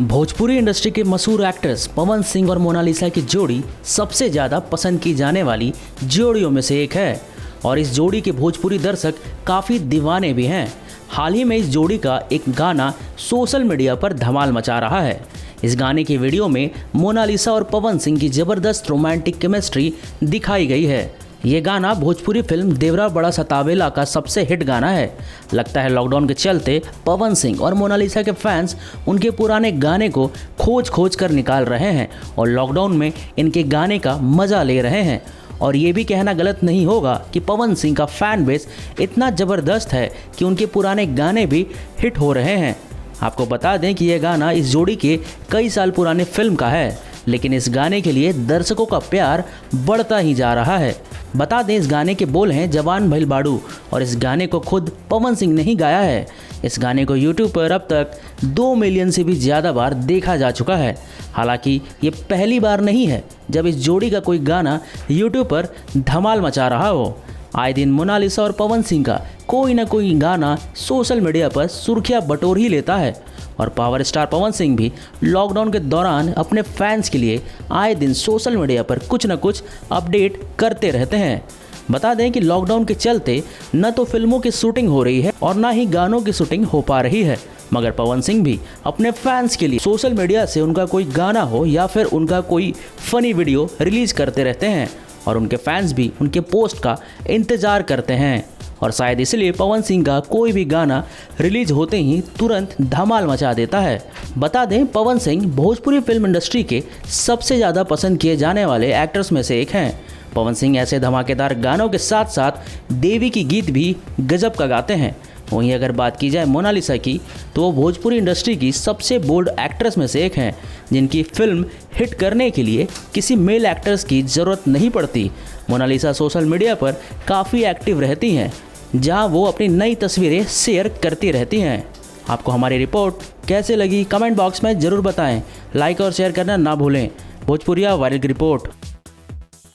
Bhojpuri industry के मशहूर actors Pawan Singh और मोनालिसा की जोड़ी सबसे ज़्यादा पसंद की जाने वाली जोड़ियों में से एक है और इस जोड़ी के भोजपुरी दर्शक काफ़ी दीवाने भी हैं। हाल ही में इस जोड़ी का एक गाना सोशल मीडिया पर धमाल मचा रहा है। इस गाने की वीडियो में मोनालिसा और पवन सिंह की ज़बरदस्त रोमांटिक केमिस्ट्री दिखाई गई है। ये गाना भोजपुरी फिल्म देवरा बड़ा सतावेला का सबसे हिट गाना है। लगता है लॉकडाउन के चलते पवन सिंह और मोनालिसा के फैंस उनके पुराने गाने को खोज कर निकाल रहे हैं और लॉकडाउन में इनके गाने का मज़ा ले रहे हैं। और ये भी कहना गलत नहीं होगा कि पवन सिंह का फैन बेस इतना ज़बरदस्त है कि उनके पुराने गाने भी हिट हो रहे हैं। आपको बता दें कि यह गाना इस जोड़ी के कई साल पुराने फिल्म का है, लेकिन इस गाने के लिए दर्शकों का प्यार बढ़ता ही जा रहा है। बता दें इस गाने के बोल हैं जवान भइल बाड़ू और इस गाने को खुद पवन सिंह ने ही गाया है। इस गाने को यूट्यूब पर अब तक 2 मिलियन से भी ज़्यादा बार देखा जा चुका है। हालांकि ये पहली बार नहीं है जब इस जोड़ी का कोई गाना यूट्यूब पर धमाल मचा रहा हो। आए दिन मोनालिसा और पवन सिंह का कोई ना कोई गाना सोशल मीडिया पर सुर्खियां बटोर ही लेता है और पावर स्टार पवन सिंह भी लॉकडाउन के दौरान अपने फैंस के लिए आए दिन सोशल मीडिया पर कुछ न कुछ अपडेट करते रहते हैं। बता दें कि लॉकडाउन के चलते न तो फिल्मों की शूटिंग हो रही है और ना ही गानों की शूटिंग हो पा रही है, मगर पवन सिंह भी अपने फैंस के लिए सोशल मीडिया से उनका कोई गाना हो या फिर उनका कोई फनी वीडियो रिलीज करते रहते हैं और उनके फैंस भी उनके पोस्ट का इंतज़ार करते हैं। और शायद इसलिए पवन सिंह का कोई भी गाना रिलीज होते ही तुरंत धमाल मचा देता है। बता दें पवन सिंह भोजपुरी फिल्म इंडस्ट्री के सबसे ज़्यादा पसंद किए जाने वाले एक्टर्स में से एक हैं। पवन सिंह ऐसे धमाकेदार गानों के साथ साथ देवी की गीत भी गजब का गाते हैं। वहीं अगर बात की जाए मोनालिसा की तो वो भोजपुरी इंडस्ट्री की सबसे बोल्ड एक्ट्रेस में से एक हैं, जिनकी फिल्म हिट करने के लिए किसी मेल एक्टर्स की ज़रूरत नहीं पड़ती। मोनालिसा सोशल मीडिया पर काफ़ी एक्टिव रहती हैं, जहां वो अपनी नई तस्वीरें शेयर करती रहती हैं। आपको हमारी रिपोर्ट कैसे लगी कमेंट बॉक्स में ज़रूर बताएं। लाइक और शेयर करना ना भूलें। भोजपुरिया वायरल की रिपोर्ट।